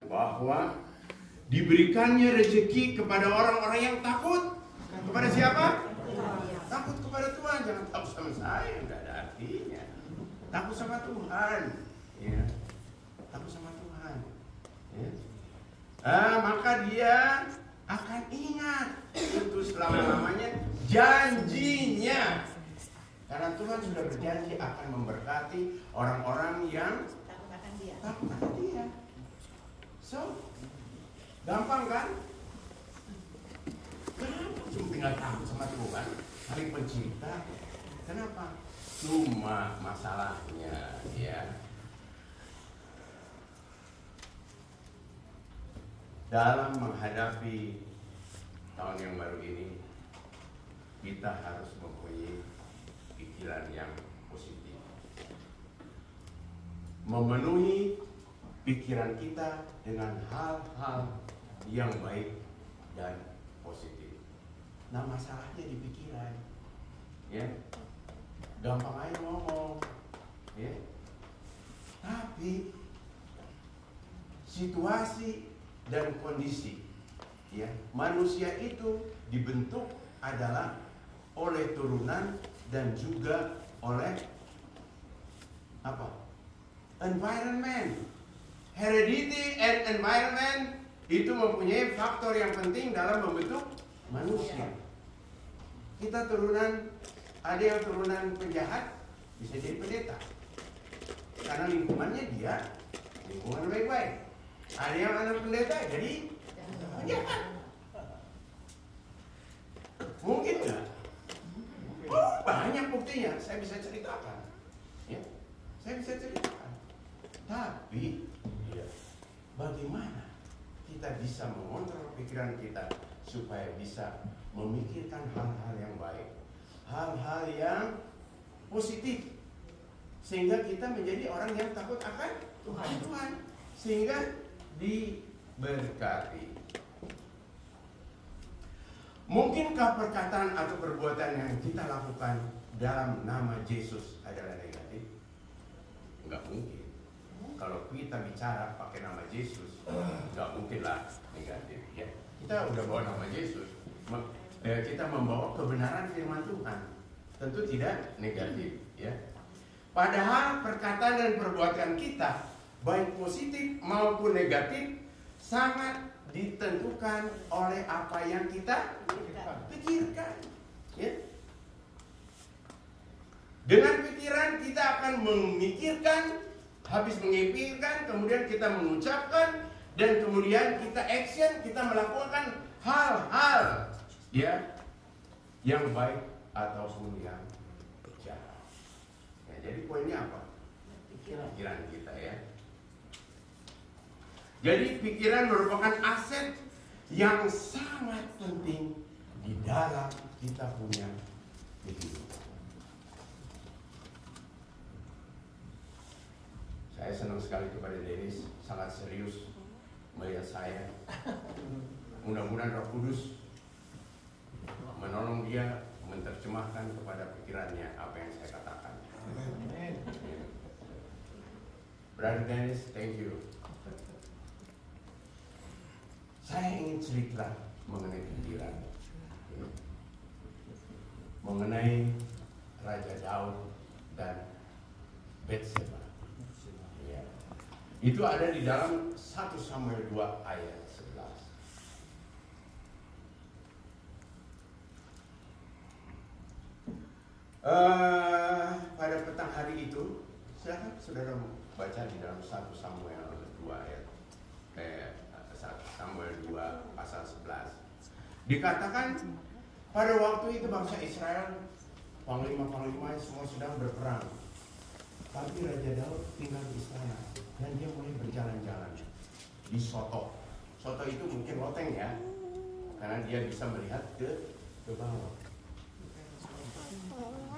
bahwa diberikannya rezeki kepada orang-orang yang takut. Kepada siapa? Takut kepada Tuhan. Jangan takut sama saya, nggak ada artinya. Takut sama Tuhan, ya. Takut sama Tuhan, ya. Maka dia akan ingat itu selama-lamanya janjinya. Karena Tuhan sudah berjanji akan memberkati orang-orang yang takut akan dia. So, gampang kan? Kenapa cuma tinggal takut sama Tuhan, saling pencipta? Kenapa? Cuma masalahnya, ya, dalam menghadapi tahun yang baru ini, kita harus mempunyai pikiran yang positif, memenuhi pikiran kita dengan hal-hal yang baik dan positif. Nah, masalahnya di pikiran, ya. Gampang aja ngomong, ya. Tapi situasi dan kondisi, ya, manusia itu dibentuk adalah oleh turunan dan juga oleh apa? Environment. Heredity and environment itu mempunyai faktor yang penting dalam membentuk manusia. Kita turunan, ada yang turunan penjahat bisa jadi pendeta karena lingkungannya dia lingkungan baik-baik. Ada yang anak pendeta jadi penjahat. Mungkin nggak? Oh, banyak buktinya. Saya bisa ceritakan, ya. Saya bisa ceritakan. Tapi, ya, bagaimana kita bisa mengontrol pikiran kita supaya bisa memikirkan hal-hal yang baik, hal-hal yang positif, sehingga kita menjadi orang yang takut akan Tuhan, sehingga diberkati. Mungkinkah perkataan atau perbuatan yang kita lakukan dalam nama Yesus adalah negatif? Enggak mungkin. Kalau kita bicara pakai nama Yesus, enggak mungkinlah negatif, ya. Kita udah bawa nama Yesus, kita membawa kebenaran firman Tuhan, tentu tidak negatif, ya. Padahal perkataan dan perbuatan kita, baik positif maupun negatif, sangat ditentukan oleh apa yang kita pikirkan, ya. Dengan pikiran kita akan memikirkan, habis memikirkan, kemudian kita mengucapkan, dan kemudian kita action, kita melakukan hal-hal, ya, yang baik ataupun yang jahat. Ya, jadi poinnya apa? Pikiran kita, ya. Jadi pikiran merupakan aset yang sangat penting di dalam kita punya kehidupan. Saya senang sekali kepada Dennis, sangat serius melihat saya. Mudah-mudahan Roh Kudus menolong dia menerjemahkan kepada pikirannya apa yang saya katakan. Brother Dennis, thank you. Saya ingin cerita mengenai pikiran, mengenai Raja Daud dan Batseba. Ya. Itu ada di dalam 1 Samuel 2 ayat 11. Pada petang hari itu, silakan saudara baca di dalam 1 Samuel 2 ayat 1 Samuel 2 pasal 11. Dikatakan pada waktu itu bangsa Israel, panglima-panglima semua sedang berperang. Tapi Raja Daud tinggal di istana dan dia mulai berjalan-jalan di Soto. Soto itu mungkin loteng, ya, karena dia bisa melihat ke bawah.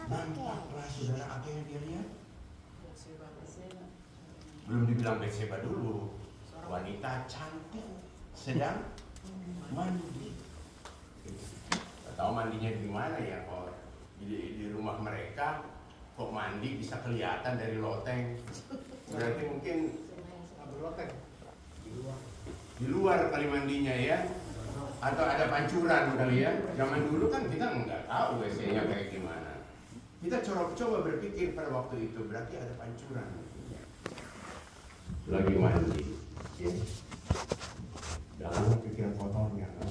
Nampaklah saudara apa yang dia lihat? Belum dibilang Batseba dulu. Wanita cantik sedang mandi. Tahu mandinya di mana, ya? Oh, di rumah mereka kok mandi bisa kelihatan dari loteng. Berarti mungkin loteng di luar. Di luar kali mandinya ya. Atau ada pancuran kali ya. Zaman dulu kan kita nggak tahu WC-nya kayak gimana. Kita coba berpikir pada waktu itu berarti ada pancuran. Lagi mandi. Ya. Jangan pikiran kotornya kan.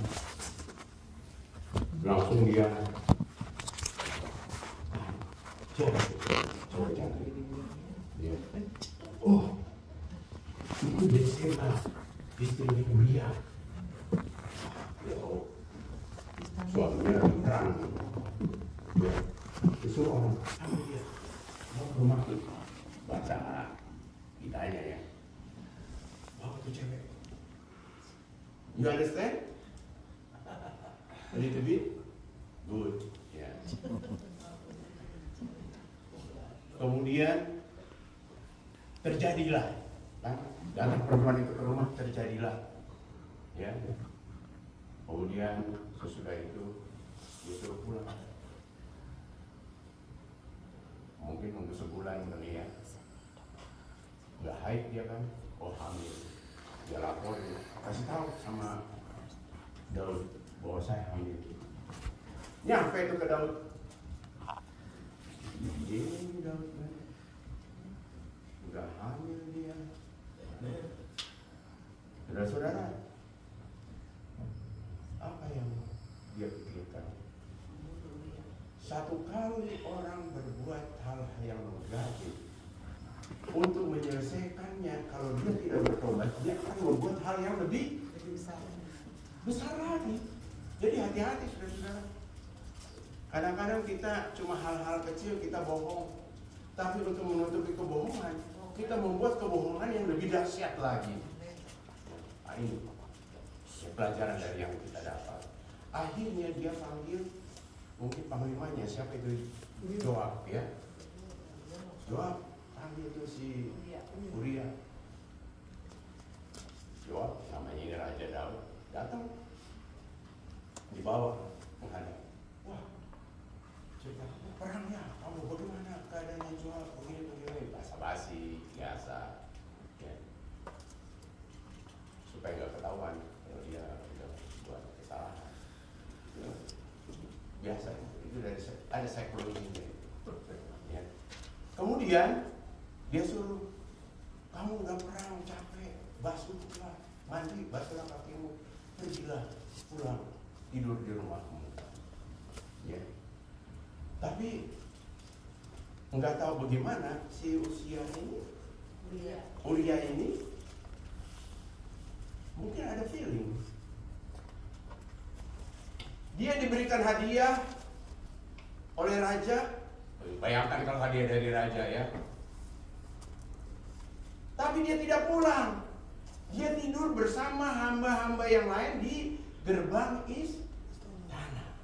Langsung dia coba jangan. Ya. Oh, itu SMA istrinya Uriah. Suaminya terang. Ya. Disuruh orang apa dia mau ke rumah baca ditanya ya. Oh, itu cewek. You understand? A little bit? Good. Ya. Kemudian terjadilah, datang perempuan itu ke rumah, terjadilah, ya. Kemudian sesudah itu dia suruh pulang. Mungkin nunggu sebulan kali ya. Nggak haid dia kan, oh hamil. Dia lapor, kasih tahu sama Daud bahwa saya hamil. Nyampe itu ke Daud. Ini Daud kan, udah hamil dia. Saudara-saudara, apa yang dia pikirkan? Satu kali orang berbuat hal yang negatif, untuk menyelesaikannya, kalau dia tidak bertobat, dia akan membuat hal yang lebih besar lagi. Jadi hati-hati saudara-saudara. Kadang-kadang kita cuma hal-hal kecil kita bohong, tapi untuk menutupi kebohongan, kita membuat kebohongan yang lebih dahsyat lagi. Nah, ini pelajaran dari yang kita dapat. Akhirnya dia panggil, mungkin panglimanya siapa itu? Joab ya. Joab panggil itu si Uriah. Joab namanya ini Raja Daud, datang dibawa menghadap. Wah, cerita perangnya, kamu bagaimana keadaannya Joab? Begini, basa-basi biasa, ya. Supaya nggak ketahuan kalau dia udah buat kesalahan. Ya. Biasa itu dari ada psikologinya. Ya. Kemudian dia suruh, kamu udah perang capek, basuhlah, mandi, basuhlah kakimu, pergilah pulang tidur di rumahmu. Ya. Tapi nggak tahu bagaimana si Uriah ini mungkin ada feeling. Dia diberikan hadiah oleh raja. Bayangkan kalau hadiah dari raja ya. Tapi dia tidak pulang. Dia tidur bersama hamba-hamba yang lain di gerbang istana.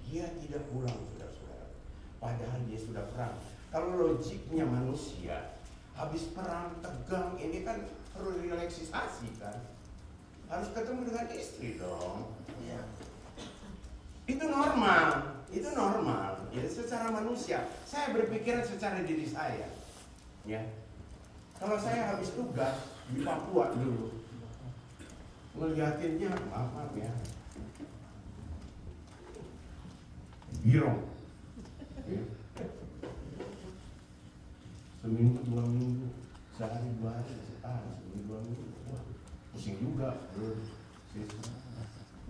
Dia tidak pulang, saudara-saudara. Padahal dia sudah perang. Kalau logiknya manusia, habis perang tegang, ini kan perlu relaksasi kan. Harus ketemu dengan istri dong. Ya. Itu normal. Itu normal. Ya, secara manusia. Saya berpikiran secara diri saya. Ya. Kalau saya habis tugas di Papua dulu, ngeliatinnya maaf ya, girong. Ya. Seminggu, 2 minggu, sehari 2 hari, setahun, seminggu 2 minggu, wah, pusing juga,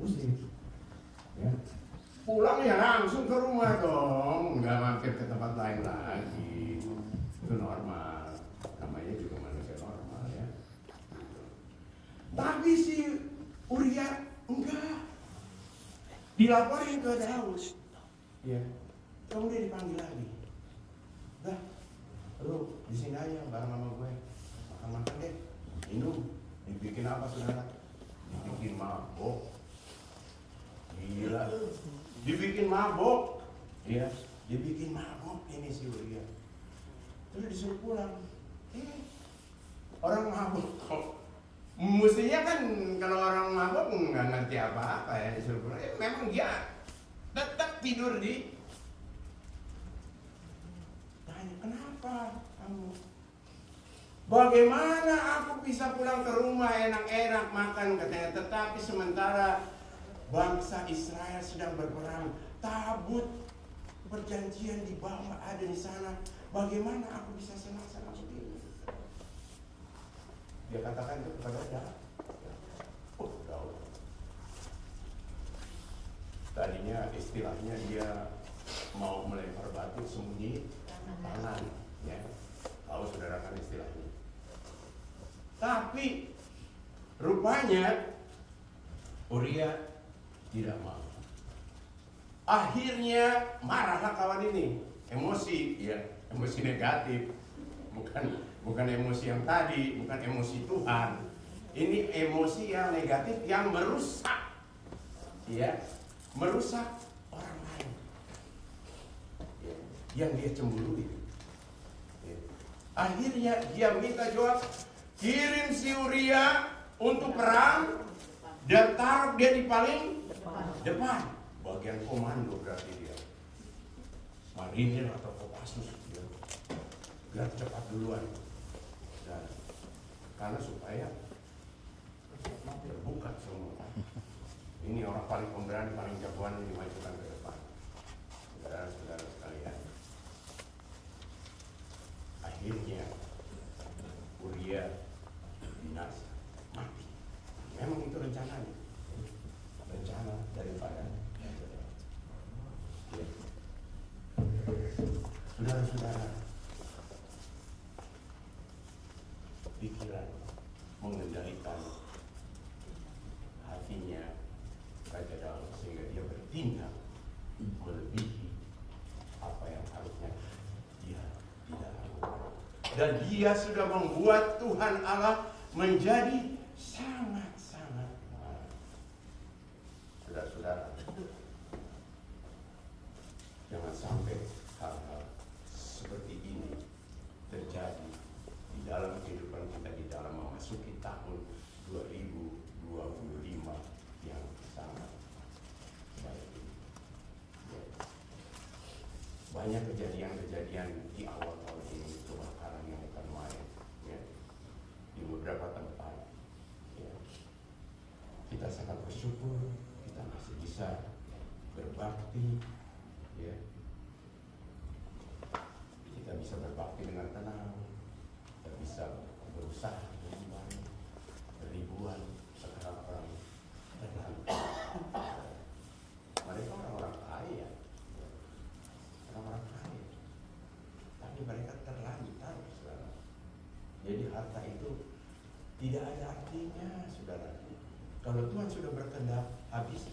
pusing. Ya. Pulang ya langsung ke rumah dong, nggak mampir ke tempat lain lagi. Itu normal, namanya juga manusia normal ya. Tapi si Uriah enggak, dilaporin ke Daud. Ya, kemudian dipanggil lagi. Dah, lu di sini aja bareng sama gue, makan deh, minum. Dibikin apa saudara? Dibikin mabok. Gila. Dibikin mabok, ya, dibikin mabok ini si Uriah. Terus disuruh pulang. Orang mabok kok. Mestinya kan kalau orang mabok nggak ngerti apa-apa ya disuruh pulang. Memang dia tetap tidur di. Tanya kenapa kamu? Bagaimana aku bisa pulang ke rumah enak-enak makan katanya. Tetapi sementara bangsa Israel sedang berperang, tabut perjanjian di bawah ada di sana. Bagaimana aku bisa senang-senang begini? Dia katakan itu kepada Daud. Oh, Daud. Tadinya istilahnya dia mau melempar batu sembunyi tangan, ya. Tahu saudara kan istilahnya. Tapi rupanya Uria tidak mau. Akhirnya marahlah kawan ini, emosi, ya, emosi negatif, bukan emosi yang tadi, bukan emosi Tuhan. Ini emosi yang negatif yang merusak, ya, merusak orang lain, ya, yang dia cemburui. Ya. Akhirnya dia minta Joab, kirim si Uria untuk perang dan taruh dia di paling depan. Bagian komando berarti dia. Marinir atau Kopassus dia. Biar cepat duluan. Dan karena supaya terbuka semua. Ini orang paling pemberani, paling jagoan yang dimajukan ke depan. Saudara-saudara sekalian. Akhirnya Uria binasa, mati. Memang itu rencananya. Rencana daripada ya. Saudara-saudara, pikiran mengendalikan hatinya Raja Daud sehingga dia bertindak melebihi apa yang harusnya dia tidak lakukan. Dan dia sudah membuat Tuhan Allah menjadi sangat-sangat marah. Saudara-saudara, jangan sampai hal-hal seperti ini terjadi di dalam kehidupan kita di dalam memasuki tahun 2025 yang sangat baik ini. Ya. Banyak kejadian-kejadian di awal tahun ini, kebakaran yang bukan main, ya, di beberapa tempat. Ya. Kita sangat bersyukur kita masih bisa berbakti, ya. Kita bisa berbakti dengan tenang, kita bisa berusaha dengan baik. Ribuan sekarang orang terlantar. Mereka orang-orang kaya, orang-orang kaya, tapi mereka terlantar, saudara. Jadi harta itu tidak ada artinya, saudara. Kalau Tuhan sudah berkehendak, habis.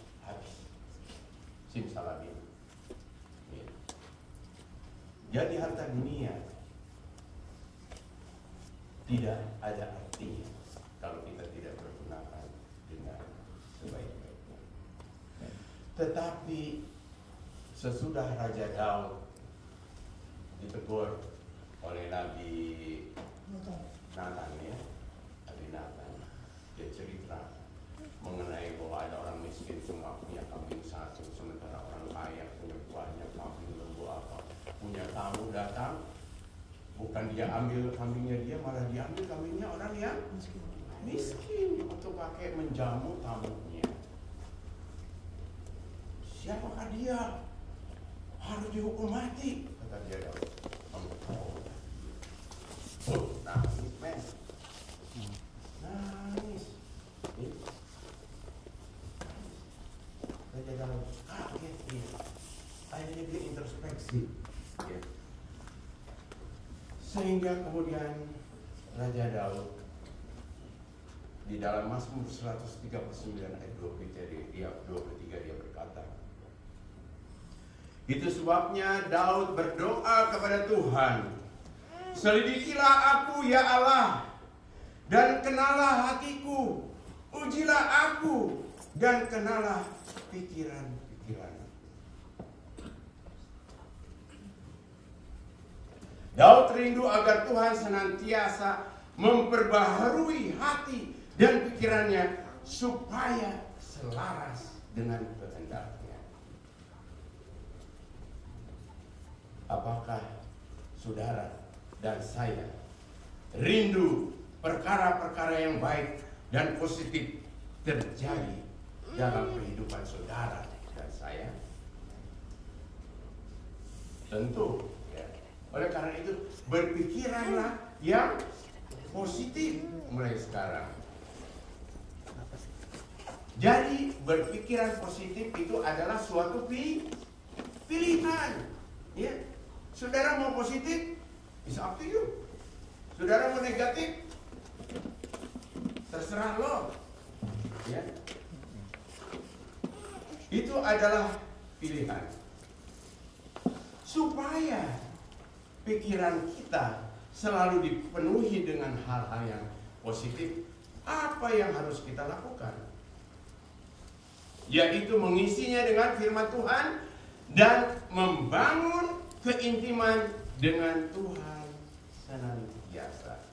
Simsalabim. Ya. Jadi harta dunia tidak ada artinya kalau kita tidak bergunakan dengan sebaik-baiknya. Tetapi sesudah Raja Daud ditegur oleh Nabi Nathan, ya, Nabi Nathan, dia cerita mengenai bahwa ada orang miskin cuma punya kambing satu, sementara orang kaya punya banyak kambing, lembu apa. Punya tamu datang, bukan dia ambil kambingnya dia, malah diambil kambingnya orang yang miskin untuk pakai menjamu tamunya. Siapakah dia? Harus dihukum mati, kata dia. Nangis, men. Nangis. Raja Daud kaget dia. Akhirnya dia introspeksi, ya. Sehingga kemudian Raja Daud di dalam Mazmur 139 ayat 23 dia berkata, itu sebabnya Daud berdoa kepada Tuhan, selidikilah aku ya Allah, dan kenalah hatiku, ujilah aku, dan kenalah pikiran-pikiran. Daud rindu agar Tuhan senantiasa memperbaharui hati dan pikirannya supaya selaras dengan kehendaknya. Apakah saudara dan saya rindu perkara-perkara yang baik dan positif terjadi dalam kehidupan saudara dan saya? Tentu ya. Oleh karena itu berpikiranlah yang positif mulai sekarang. Jadi berpikiran positif itu adalah suatu pilihan. Ya. Saudara mau positif, it's up to you. Saudara mau negatif, terserah lo. Ya. Itu adalah pilihan. Supaya pikiran kita selalu dipenuhi dengan hal-hal yang positif, apa yang harus kita lakukan? Yaitu mengisinya dengan firman Tuhan dan membangun keintiman dengan Tuhan senantiasa.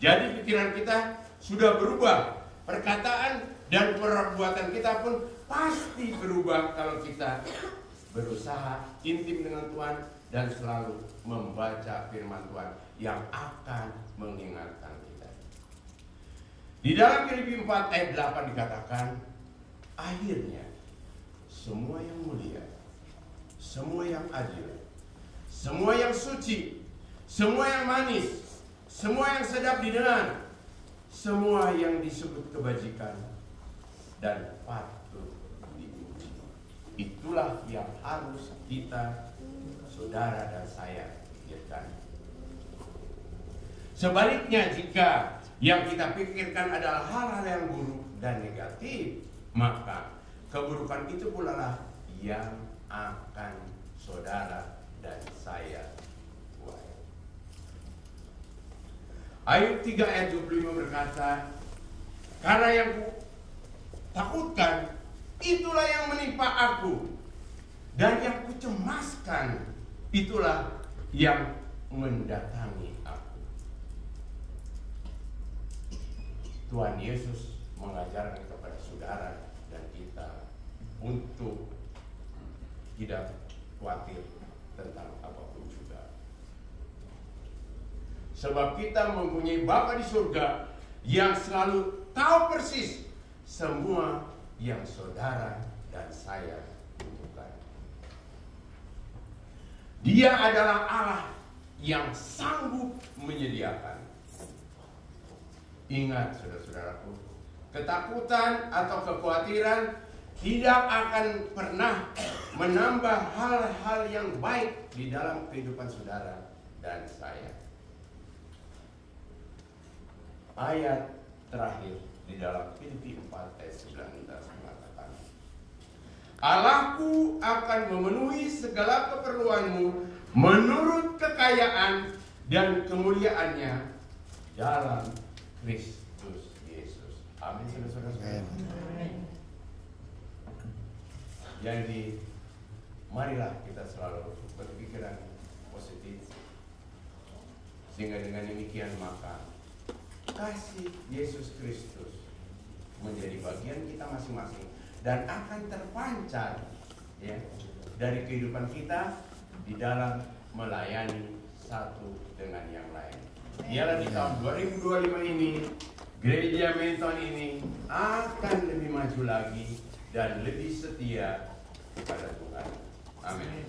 Jadi pikiran kita sudah berubah, perkataan dan perbuatan kita pun pasti berubah kalau kita berusaha intim dengan Tuhan dan selalu membaca firman Tuhan yang akan mengingatkan kita. Di dalam Filipi 4 ayat 8 dikatakan, akhirnya semua yang mulia, semua yang adil, semua yang suci, semua yang manis, semua yang sedap didengar, semua yang disebut kebajikan dan patut dipuji, itulah yang harus kita, saudara dan saya, pikirkan. Sebaliknya, jika yang kita pikirkan adalah hal-hal yang buruk dan negatif, maka keburukan itu pula lah yang akan saudara dan saya buat. Ayub 3 ayat 25 berkata, karena yang takutkan itulah yang menimpa aku, dan yang kucemaskan itulah yang mendatangi aku. Tuhan Yesus mengajarkan kepada saudara dan kita untuk tidak khawatir tentang apapun juga. Sebab kita mempunyai Bapa di surga yang selalu tahu persis semua yang saudara dan saya butuhkan. Dia adalah Allah yang sanggup menyediakan. Ingat saudara-saudaraku, ketakutan atau kekhawatiran tidak akan pernah menambah hal-hal yang baik di dalam kehidupan saudara dan saya. Ayat terakhir di dalam Filipi 4 ayat 19 mengatakan, Allahku akan memenuhi segala keperluanmu menurut kekayaan dan kemuliaannya dalam Kristus Yesus. Amin, saudara-saudara. Jadi, marilah kita selalu berpikiran positif, sehingga dengan demikian maka kasih Yesus Kristus menjadi bagian kita masing-masing dan akan terpancar ya, dari kehidupan kita di dalam melayani satu dengan yang lain. Ialah di tahun 2025 ini, Gereja Menton ini akan lebih maju lagi dan lebih setia kepada Tuhan. Amin.